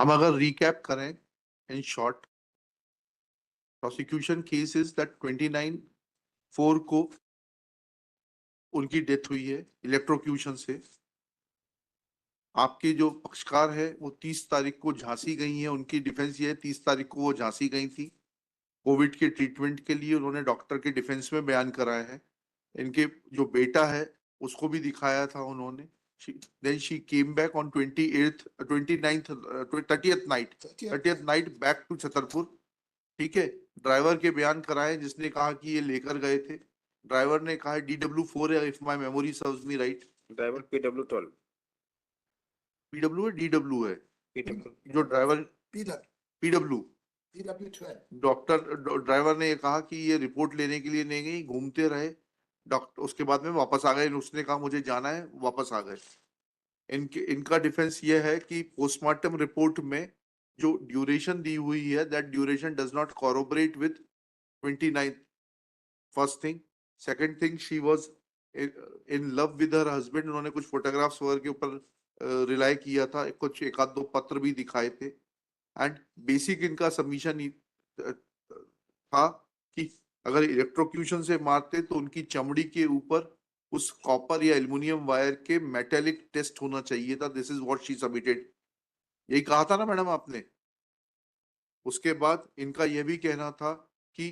हम अगर रिकैप करें in short, prosecution case is that 29/4 को उनकी डेथ हुई है इलेक्ट्रोक्यूशन से। आपके जो पक्षकार है वो 30 तारीख को झांसी गई है, उनकी डिफेंस ये है 30 तारीख को वो झांसी गई थी कोविड के ट्रीटमेंट के लिए, उन्होंने डॉक्टर के डिफेंस में बयान कराया है। इनके जो बेटा है उसको भी दिखाया था उन्होंने। then she came back on 28th 29th 30th night back to Chhatarpur. ठीक है, ड्राइवर के बयान कराए जिसने कहा कि ये लेकर गए थे। ड्राइवर ने कहा DW4 है, if my memory serves me right. Driver PW12 PW है DW है PW जो ड्राइवर PW डॉक्टर ड्राइवर ने ये कहा कि ये रिपोर्ट लेने के लिए नहीं गई, घूमते रहे डॉक्टर, उसके बाद में वापस आ गए, उसने कहा मुझे जाना है, वापस आ गए। इनका डिफेंस ये है कि पोस्टमार्टम रिपोर्ट में जो ड्यूरेशन दी हुई है that duration does not corroborate with 29। First thing. Second thing, she was in love with her husband. उन्होंने कुछ फोटोग्राफ्स वगैरह के ऊपर रिलाई किया था, कुछ एक आध दो पत्र भी दिखाए थे। एंड बेसिक इनका सबमिशन था कि अगर इलेक्ट्रोक्यूशन से मारते तो उनकी चमड़ी के ऊपर उस कॉपर या एल्युमिनियम वायर के मेटेलिक टेस्ट होना चाहिए था। This is what she submitted. यही कहा था ना मैडम आपने। उसके बाद इनका यह भी कहना था कि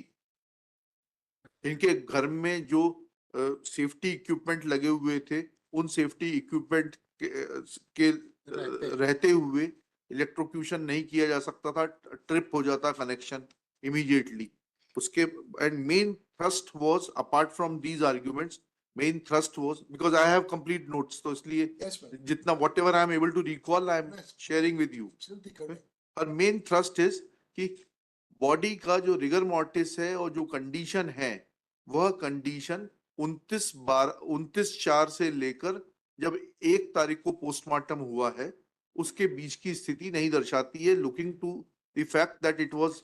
इनके घर में जो सेफ्टी इक्विपमेंट लगे हुए थे उन सेफ्टी इक्विपमेंट के रहते हुए इलेक्ट्रोक्यूशन नहीं किया जा सकता था, ट्रिप हो जाता कनेक्शन इमीडिएटली। उसके and main thrust was apart from these arguments, main thrust was because I have complete notes, तो इसलिए जितना whatever I am able to recall I am sharing with you. और main thrust is कि body का जो rigour mortis है और जो कंडीशन है वह कंडीशन 29/4 से लेकर जब 1 तारीख को पोस्टमार्टम हुआ है उसके बीच की स्थिति नहीं दर्शाती है, looking to the fact that it was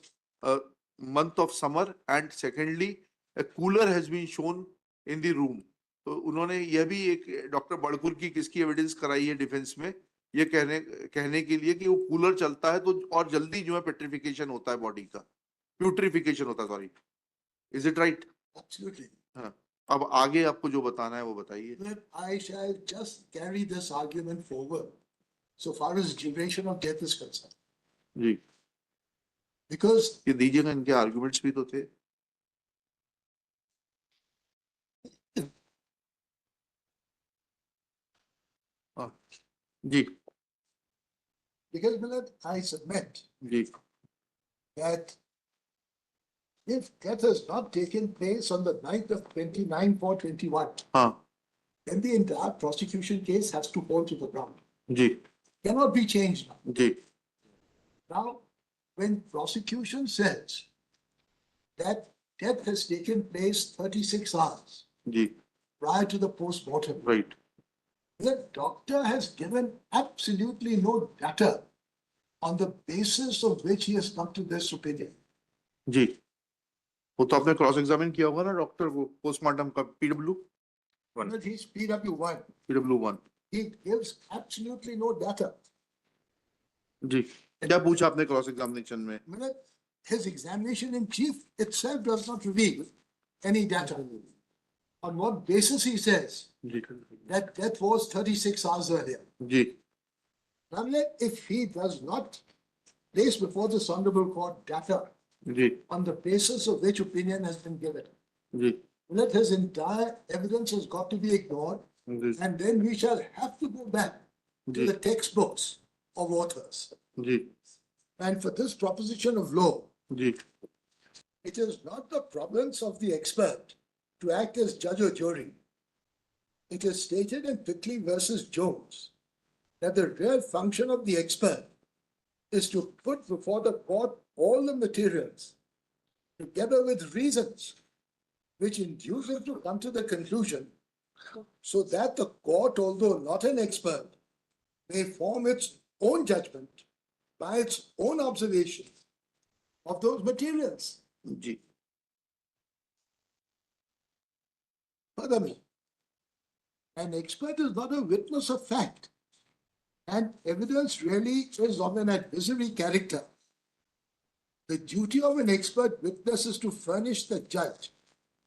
month of summer and secondly a cooler has been shown in the room। तो उन्होंने यह भी एक डॉक्टर बड़कुल की किसकी एविडेंस कराई है डिफेंस में, ये कहने के लिए कि वो कूलर चलता है तो और जल्दी जो है पेट्रिफिकेशन होता है बॉडी का, प्यूट्रिफिकेशन होता है, sorry. Is it right? Absolutely. हाँ, अब आगे आपको जो बताना है वो बताइए। But I shall just carry this argument forward so far as duration of death is concerned. Ji, Because ये दीजिएगा, इनके आर्गुमेंट्स भी तो थे। जी because Millard, I submit ji that if death has not taken place on the night of 29/4/21, हाँ then the entire prosecution case has to fall to the ground. जी Cannot be changed now. जी Now, when prosecution says that death has taken place 36 hours जी prior to the post-mortem, right the doctor has given absolutely no data on the basis of which he has come to this opinion. जी। वो तो आपने cross examine किया होगा ना doctor को postmortem का, PW1। But he's PW1. PW1 He gives absolutely no data. जी। क्या पूछा आपने क्रॉस एग्जामिनेशन में? Millard, his examination in chief itself does not reveal any data. On what basis he says जी that death was 36 hours earlier. जी Unless if he does not place before this honorable court data जी on the basis of which opinion has been given, जी let his entire evidence has got to be ignored, जी and then we shall have to go back to जी the textbooks of authors. जी And for this proposition of law, जी it is not the province of the expert to act as judge or jury. It is stated in Pickley versus Jones that the real function of the expert is to put before the court all the materials together with reasons which induce it to come to the conclusion so that the court, although not an expert, may form its own judgment by its own observation of those materials. जी Furthermore, an expert is not a witness of fact. and evidence really is of an advisory character. The duty of an expert witness is to furnish the judge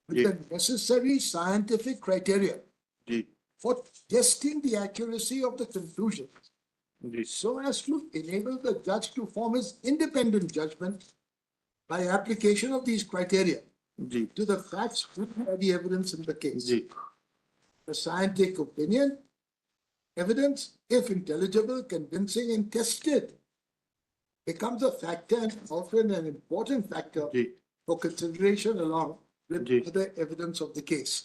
with Yeah. the necessary scientific criteria जी for testing the accuracy of the conclusion जी so as to enable the judge to form his independent judgment by application of these criteria जी to the facts proved by the evidence in the case. जी The scientific opinion, evidence, if intelligible, convincing, and tested, becomes a factor and often an important factor जी for consideration along with जी other evidence of the case.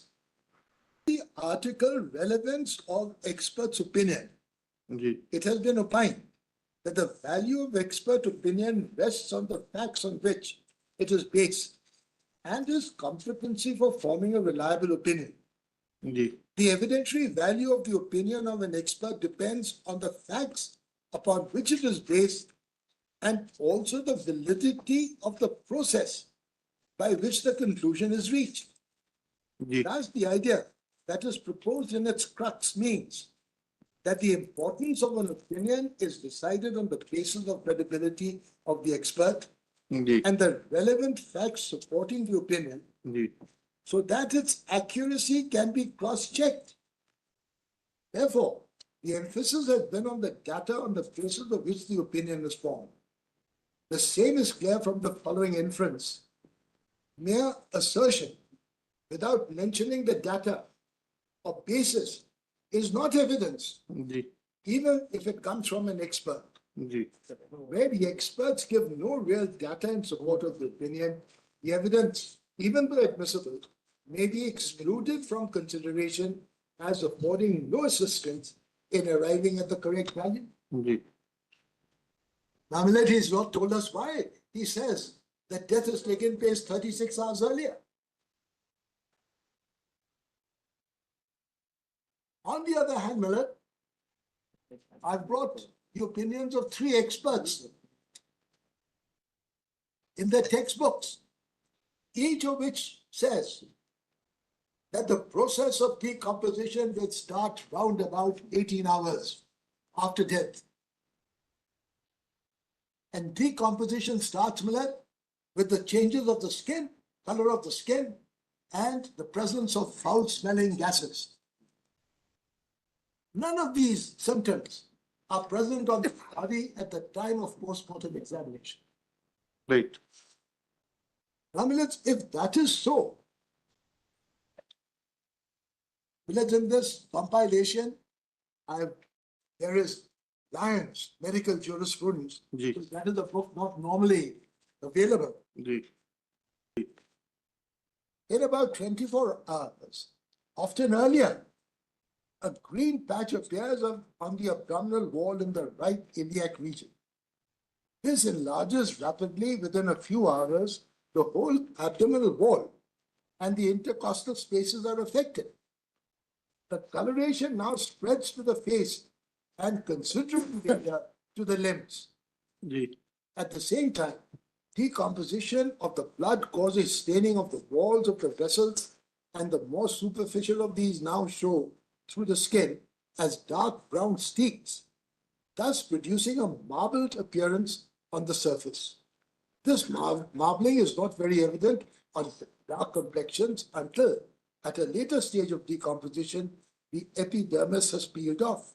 The article relevance of expert's opinion. जी It has been opined that the value of expert opinion rests on the facts on which it is based and his competency for forming a reliable opinion. जी The evidentiary value of the opinion of an expert depends on the facts upon which it is based and also the validity of the process by which the conclusion is reached. जी Thus, the idea that is proposed in its crux means that the importance of an opinion is decided on the basis of credibility of the expert जी and the relevant facts supporting the opinion जी so that its accuracy can be cross-checked. Therefore, the emphasis has been on the data on the basis of which the opinion is formed. The same is clear from the following inference. Mere assertion without mentioning the data or basis is not evidence, जी even if it comes from an expert. जी Where the experts give no real data in support of the opinion, the evidence, even though admissible, may be excluded from consideration as affording no assistance in arriving at the correct value. जी Nonetheless, he's not told us why. He says that death has taken place 36 hours earlier. On the other hand, Miller, I've brought the opinions of 3 experts in their textbooks, each of which says that the process of decomposition will start round about 18 hours after death. And decomposition starts, Miller, with the changes of the skin, color of the skin, and the presence of foul-smelling gases. None of these symptoms are present on the body at the time of postmortem examination. right Now, if that is so, in this compilation, there is Lyons Medical Jurisprudence. जी That is a book not normally available. जी In about 24 hours, often earlier, a green patch appears on the abdominal wall in the right iliac region. This enlarges rapidly within a few hours. The whole abdominal wall and the intercostal spaces are affected. The coloration now spreads to the face and considerably to the limbs. जी At the same time, decomposition of the blood causes staining of the walls of the vessels, and the more superficial of these now show through the skin as dark brown streaks, thus producing a marbled appearance on the surface. This marbling is not very evident on dark complexions until, at a later stage of decomposition, the epidermis has peeled off.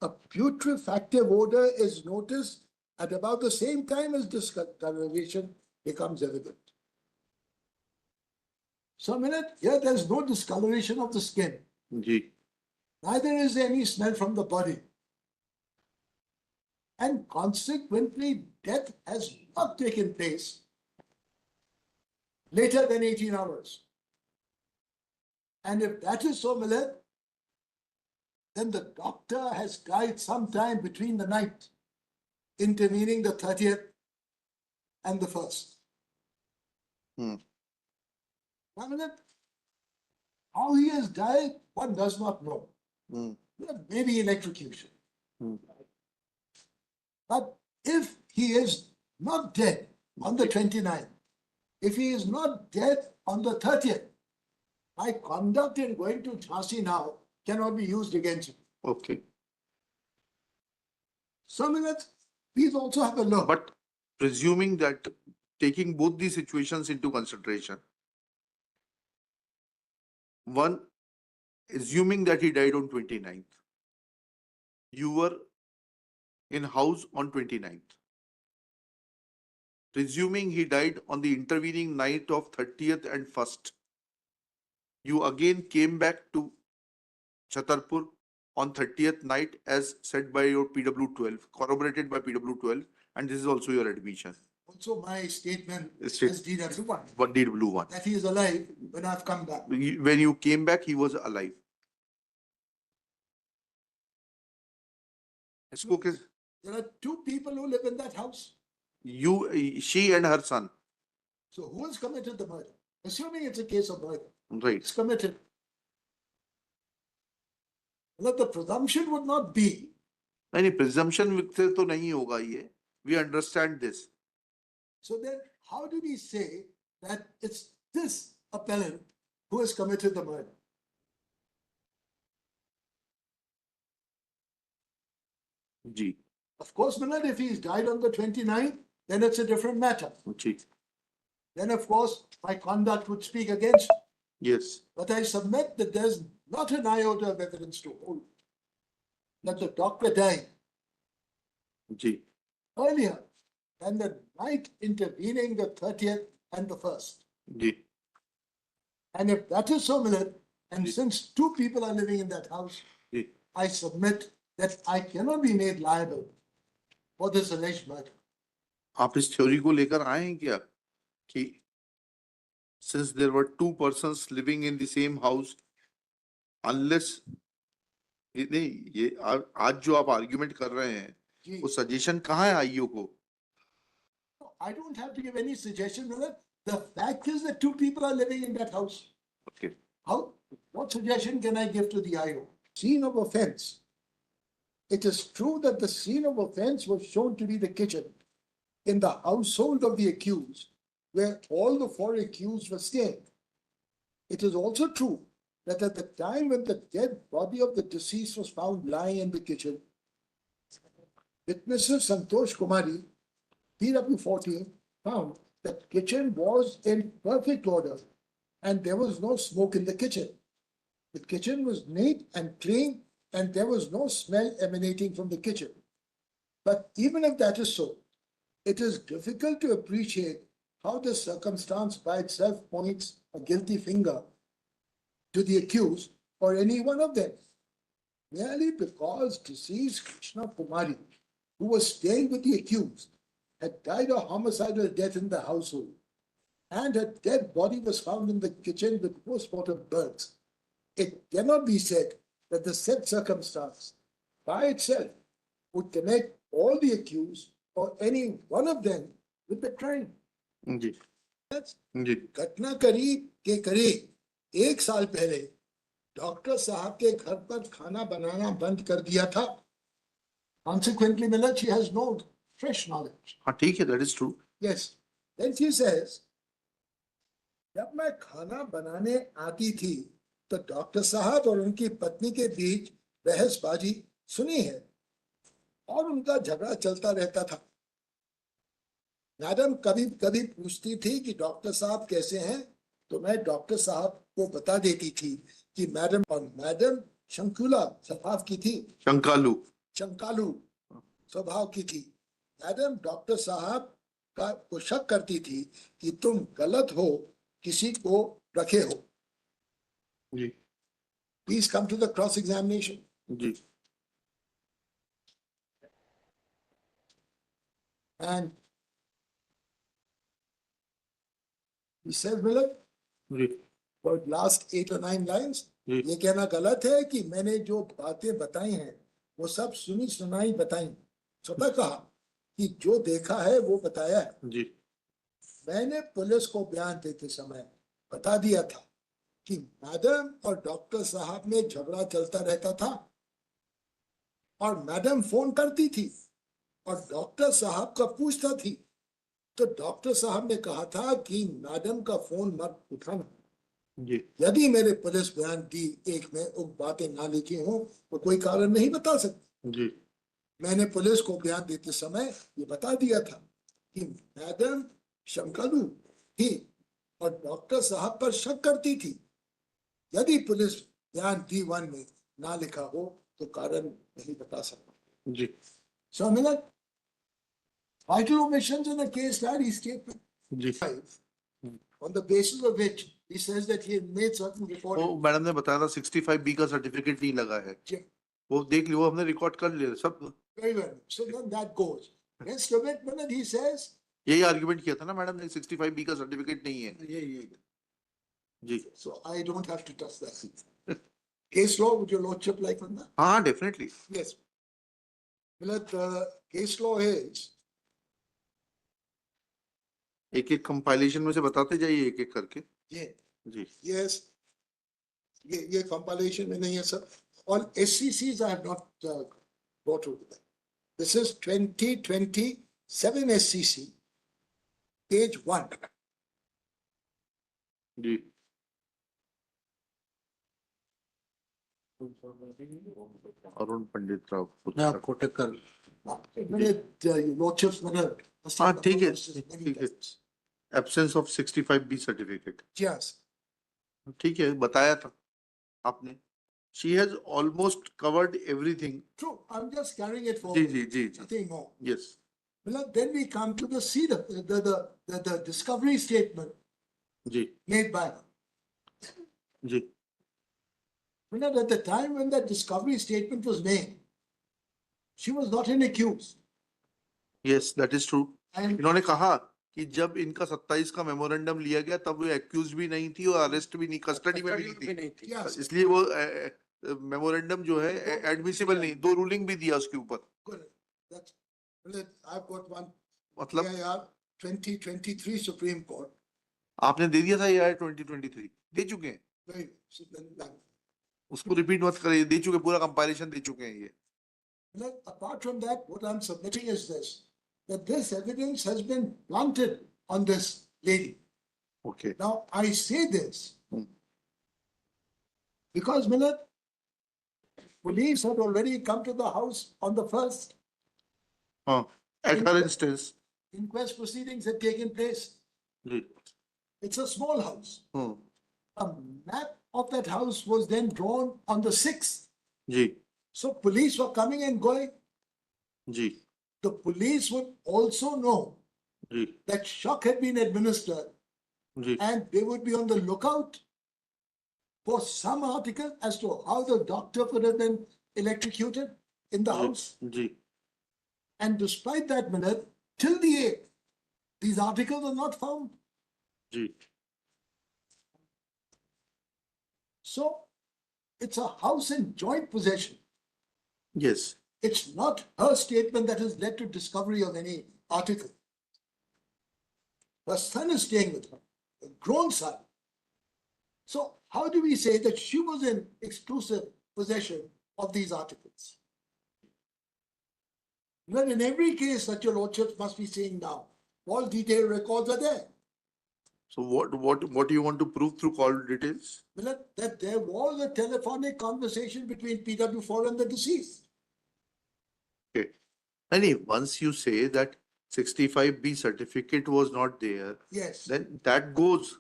A putrefactive odor is noticed at about the same time as discoloration becomes evident. So, here there's no discoloration of the skin. जी Neither is there any smell from the body. And consequently, death has not taken place later than 18 hours. And if that is so, Miller, then the doctor has died sometime between the night intervening the 30th and the 1st. Hmm. Now, Miller, how he has died, one does not know. Hmm. Maybe electrocution. Hmm. But if he is not dead on the 29th, if he is not dead on the 30th, my conduct in going to Jhansi now cannot be used against him. okay So please also have a look. But presuming that, taking both these situations into consideration, one, assuming that he died on 29th, you were in house on 29th. Presuming he died on the intervening night of 30th and 1st, you again came back to Chhatarpur on 30th night as said by your PW12, corroborated by PW12, and this is also your admission. Also my statement State- as DW1, What DW1? that he is alive when I've come back. When you came back, he was alive. इसको किस- There are two people who live in that house. she and her son, So who has committed the murder? Assuming it's a case of murder, right? it's committed. Well, the presumption would not be. नहीं, presumption से तो नहीं होगा ये. We understand this. So then how do we say that it's this appellant who has committed the murder? Ji, Of course, Millard, if he's died on the 29th, then it's a different matter. Ji, Then, of course, my conduct would speak against. yes, But I submit that there's not an iota of evidence to hold that the doctor died ji, earlier than the night intervening the 30th and the 1st. Ji, And if that is so, Millard, and Yes. since two people are living in that house, ji. I submit that I cannot be made liable for this alleged murder. आप इस theory को लेकर आए हैं क्या कि since there were two persons living in the same house, unless नहीं, ये आज जो आप आर्ग्यूमेंट कर रहे हैं Gee, वो सजेशन कहाँ है आईओ को? I don't have to give any suggestion, Millard. The fact is that two people are living in that house. Okay. How? What suggestion can I give to the IO? Scene of offense. It is true that the scene of offense was shown to be the kitchen in the household of the accused, where all the four accused were staying. It is also true that at the time when the dead body of the deceased was found lying in the kitchen, witnesses Santosh Kumari, PW14, found that kitchen was in perfect order and there was no smoke in the kitchen. The kitchen was neat and clean and there was no smell emanating from the kitchen. But even if that is so, it is difficult to appreciate how this circumstance by itself points a guilty finger to the accused or any one of them. Merely because deceased Krishna Kumari, who was staying with the accused, had died a homicidal death in the household, and her dead body was found in the kitchen with post-mortem burns, it cannot be said that the said circumstance by itself would connect all the accused or any one of them with the crime. Ji, That's जी, घटना करीब के करीब 1 साल पहले doctor साहब के घर पर खाना बनाना बंद कर दिया था. Consequently, Millard, she has no fresh knowledge. हाँ ठीक है, that is true. Yes. Then she says, जब मैं खाना बनाने आती थी तो डॉक्टर साहब और उनकी पत्नी के बीच बहसबाजी सुनी है और उनका झगड़ा चलता रहता था. मैडम कभी कभी पूछती थी कि डॉक्टर साहब कैसे हैं, तो मैं डॉक्टर साहब को बता देती थी कि मैडम, और मैडम शंकुला स्वभाव की थी, शंकालू, शंकालू स्वभाव की थी. मैडम डॉक्टर साहब को शक करती थी कि तुम गलत हो, किसी को रखे हो. जी, Please come to the cross examination. Ji, And he says, Millard, ji, for last 8 or 9 lines, जी, ये कहना गलत है कि मैंने जो बातें बताई हैं वो सब सुनी सुनाई बताई. स्वतः कहा कि जो देखा है वो बताया है. जी, मैंने पुलिस को बयान देते समय बता दिया था कि मैडम और डॉक्टर साहब में झगड़ा चलता रहता था और मैडम फोन करती थी और डॉक्टर साहब का पूछता थी, तो डॉक्टर साहब ने कहा था कि मैडम का फोन मत उठाना. जी, यदि मेरे पुलिस बयान दी एक में उन बातें ना लिखी हो तो कोई कारण नहीं बता सकते. जी, मैंने पुलिस को बयान देते समय ये बता दिया था कि मैडम शंकालू थी और डॉक्टर साहब पर शक करती थी। यदि पुलिस बयान D1 में ना लिखा हो तो कारण नहीं बता सकता। जी So I mean, like, vital omissions in a case diary statement जी। on the basis of which he says that he made certain वो reporting. मैडम ने बताया था 65B का सर्टिफिकेट नहीं लगा है, Yeah, वो देख लियो, हमने रिकॉर्ड कर लिया सब। very well. So then that goes. Next minute he says, यही आर्ग्यूमेंट किया था ना मैडम ने, 65B का सर्टिफिकेट नहीं है। yeah. जी So I don't have to touch that. Case law, would your lordship like on that? हाँ definitely. Yes. Well, the case law is, एक एक कंपाइलेशन में से बताते जाइए एक एक करके। yeah, जी yes, ये compilation में नहीं है sir. On SCCs I have not brought over that. This is 2027 SCC, page 1. Ji. Arun Pandit Rao Kotkar lordships were हाँ ठीक है ठीक है। Absence of 65B certificate, yes. ठीक है बताया था आपने। She has almost covered everything. True, I'm just carrying it जी forward. जी जी जी। Nothing more. Yes Well, then we come to the seed of the discovery statement जी made by her. जी Well, at the time when that discovery statement was made, she was not an accused. Yes that is true. And इन्होंने कहा कि जब इनका 27 का memorandum लिया गया तब वो एक्यूज भी नहीं थी और अरेस्ट भी नहीं, कस्टडी में भी नहीं थी, yes, इसलिए वो मेमोरेंडम जो है एडमिसिबल नहीं, दो रूलिंग भी दिया उसके ऊपर। good. That's, well, I've got one मतलब PIR 2023 Supreme Court. आपने दे दिया था ये 2023 दे चुके हैं, Very, so then, उसको रिपीट मत करिए, दे चुके, पूरा कंपाइलेशन दे चुके हैं ये। well, apart from that, what I'm submitting is this, that this evidence has been planted on this lady. Okay Now, I say this Hmm. because, Millard, police had already come to the house on the first. हाँ at her instance. Inquest proceedings had taken place. जी It's a small house. Hmm A map of that house was then drawn on the 6th. जी So police were coming and going. जी The police would also know जी that shock had been administered जी and they would be on the lookout for some article as to how the doctor could have been electrocuted in the house. जी And despite that minute, till the 8th, these articles are not found. जी So it's a house in joint possession. Yes It's not her statement that has led to discovery of any article. Her son is staying with her, a grown son. So how do we say that she was in exclusive possession of these articles? Well, in every case that your lordships must be seeing now, all detailed records are there. So what do you want to prove through call details? Well, that there was a telephonic conversation between PW4 and the deceased. Okay. And once you say that 65B certificate was not there, Yes. then that goes,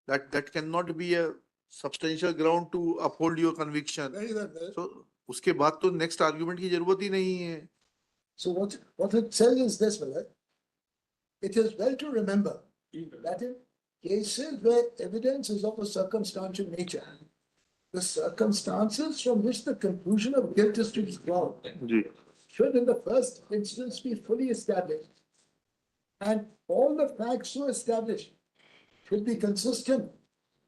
that cannot be a substantial ground to uphold your conviction. Very well. Well. So उसके बाद तो next argument की जरूरत ही नहीं है। So what it says is this, Millard. It is well to remember that in cases where evidence is of a circumstantial nature, the circumstances from which the conclusion of guilt is to be drawn जी should in the first instance be fully established. And all the facts so established should be consistent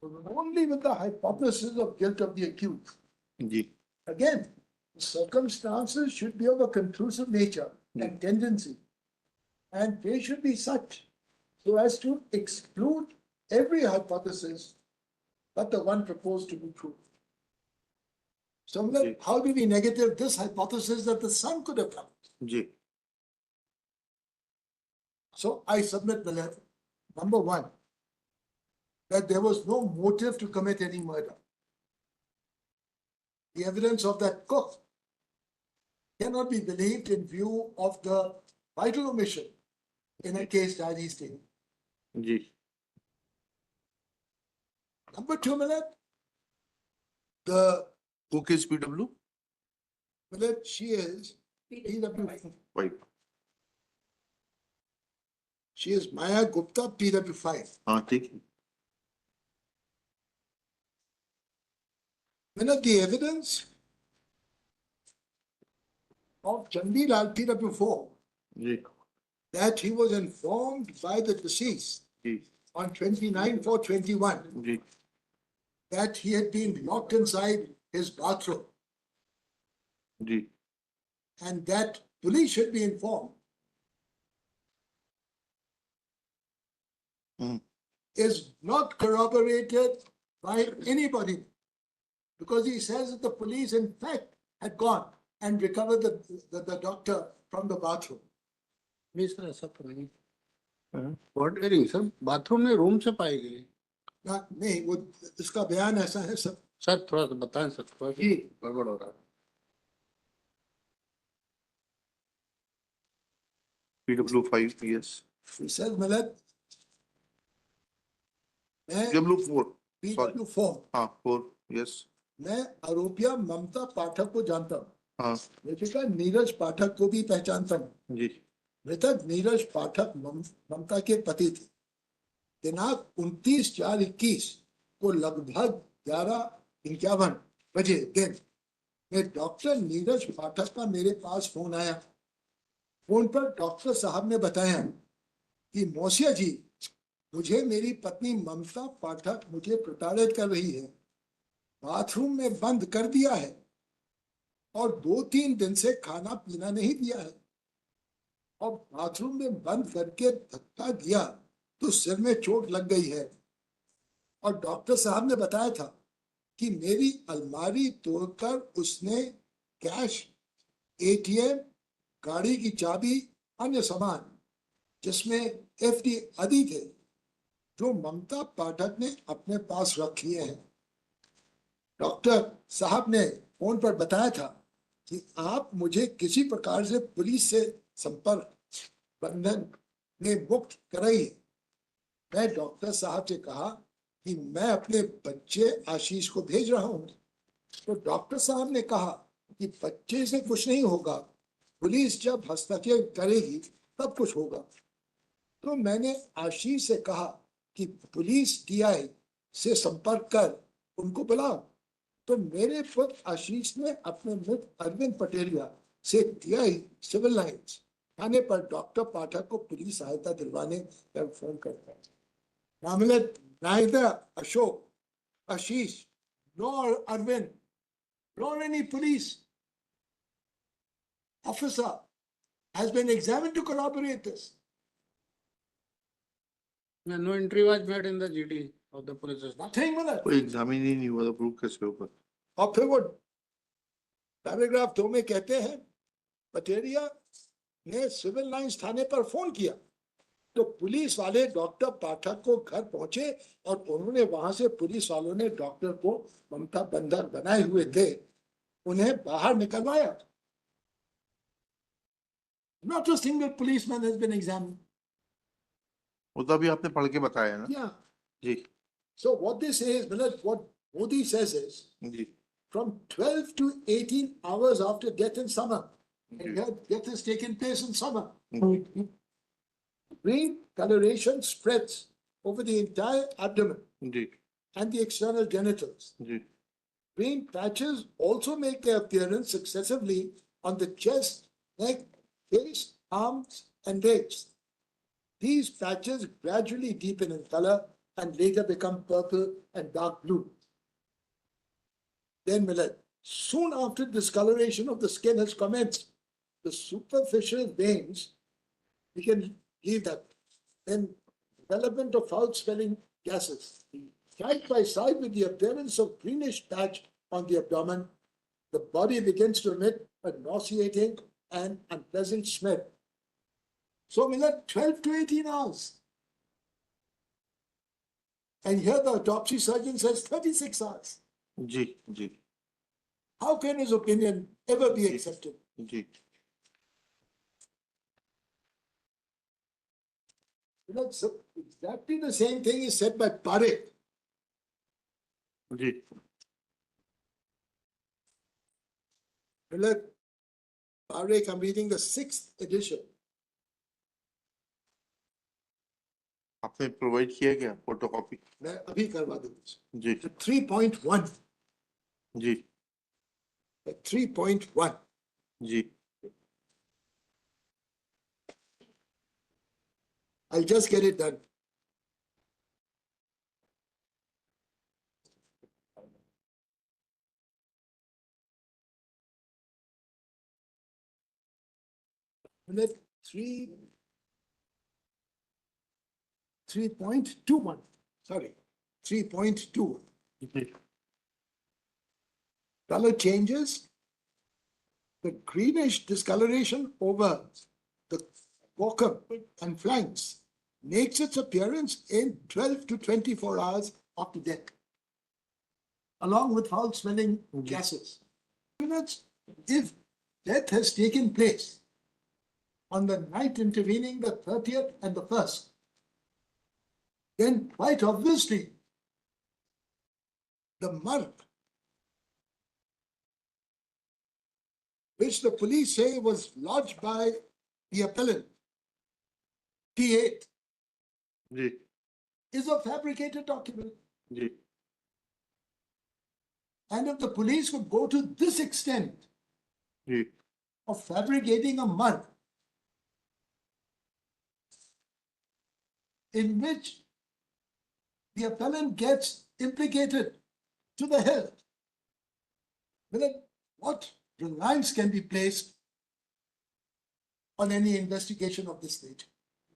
only with the hypothesis of guilt of the accused. जी Again, the circumstances should be of a conclusive nature and tendency, and they should be such so as to exclude every hypothesis but the one proposed to be true. So, Okay. how do we negative this hypothesis that the son could have done it? जी So, I submit, Millard, number one, that there was no motive to commit any murder. The evidence of that cook cannot be believed in view of the vital omission in a case diary statement. जी Number 2 minute, the who is PW minute she is PW. Wife She is Maya Gupta, PW5. हाँ ठीक है Minute, the evidence of Chandilal, PW4, जी that he was informed by the deceased जी on 29/4/21 जी that he had been locked inside his bathroom जी and that police should be informed hmm is not corroborated by anybody, because he says that the police in fact had gone and recovered the doctor from the bathroom. नहीं sir ऐसा तो नहीं what hearing sir bathroom में room से पाई गई नहीं, वो इसका बयान ऐसा है सर सर थोड़ा सा बताएं सर थोड़ा सा जी। गड़बड़ हो रहा है PW5 yes he says मतलब मैं PW4 sorry PW4 हाँ 4 yes मैं आरोपिया ममता पाठक को जानता हूँ, हाँ मृतका नीरज पाठक को भी पहचानता हूँ। जी मृतक नीरज पाठक ममता के पति थे। दिनांक 29/4/21 को लगभग 11:51 बजे दिन में डॉक्टर नीरज पाठक का मेरे पास फोन आया। फोन पर डॉक्टर साहब ने बताया कि मौसिया जी, मुझे मेरी पत्नी ममता पाठक मुझे प्रताड़ित कर रही है, बाथरूम में बंद कर दिया है और 2-3 दिन से खाना पीना नहीं दिया है, और बाथरूम में बंद करके धक्का दिया तो सिर में चोट लग गई है। और डॉक्टर साहब ने बताया था कि मेरी अलमारी तोड़कर उसने कैश, एटीएम, गाड़ी की चाबी, अन्य सामान जिसमें एफडी आदि थे जो ममता पाठक ने अपने पास रख लिए हैं। डॉक्टर साहब ने फोन पर बताया था कि आप मुझे किसी प्रकार से पुलिस से संपर्क बंधन में मुक्त कराइए। मैं डॉक्टर साहब से कहा कि मैं अपने बच्चे आशीष को भेज रहा हूँ। तो डॉक्टर साहब ने कहा कि बच्चे से कुछ नहीं होगा, पुलिस जब हस्तक्षेप करेगी तब कुछ होगा। तो मैंने आशीष से कहा कि पुलिस टीआई से संपर्क कर उनको बुलाओ। तो मेरे पुत्र आशीष ने अपने मित्र अरविंद पटेलिया से टीआई सिविल लाइन्स थाने पर डॉक्टर पाठक को पुलिस सहायता दिलवाने का फोन करता है। मामले neither Ashok, Ashish, nor Arvind, nor any police officer has been examined to corroborate this. no entry was made in the GD of the police station. Nothing मतलब। कोई एग्जामिन ही नहीं हुआ था प्रूफ कैसे होगा और फिर वो पैराग्राफ 2 में कहते हैं पटेरिया ने सिविल लाइन्स थाने पर फोन किया तो पुलिस वाले डॉक्टर पाठक को घर पहुंचे और उन्होंने वहां से पुलिस वालों ने डॉक्टर को ममता बंधन बनाए हुए थे, उन्हें बाहर निकलवाया। Not a single policeman has been examined. वो तो अभी आपने पढ़ के बताया ना Yeah. जी So what they say is, what Modi says is, जी from 12 to 18 hours after death in summer, and जी here death has taken place in summer, जी green coloration spreads over the entire abdomen जी and the external genitals. जी Green patches also make their appearance successively on the chest, neck, face, arms, and legs. These patches gradually deepen in color and later become purple and dark blue. Then Millet, soon after discoloration of the skin has commenced, the superficial veins, we can leave that. Then development of foul-smelling gases. Side by side with the appearance of greenish patch on the abdomen, the body begins to emit a nauseating and unpleasant smell. So Millet, 12 to 18 hours. And here the autopsy surgeon says 36 hours. जी जी How can his opinion ever be accepted? जी So exactly the same thing is said by Parekh. जी Parekh, I'm reading the 6th edition. आपने provide किया क्या photocopy? मैं अभी करवा दूंगा. जी 3.1. जी 3.1. जी I'll just get it done. Minute 3.21. Sorry, 3.2. Ji Color changes. The greenish discoloration over the walker and flanks makes its appearance in 12 to 24 hours after death, along with foul smelling gases. If death has taken place on the night intervening the 30th and the 1st, then quite obviously the mark which the police say was lodged by the appellant, T8, ji is a fabricated document. Ji And if the police would go to this extent ji of fabricating a mark in which the appellant gets implicated to the hilt, then what reliance can be placed on any investigation of this nature?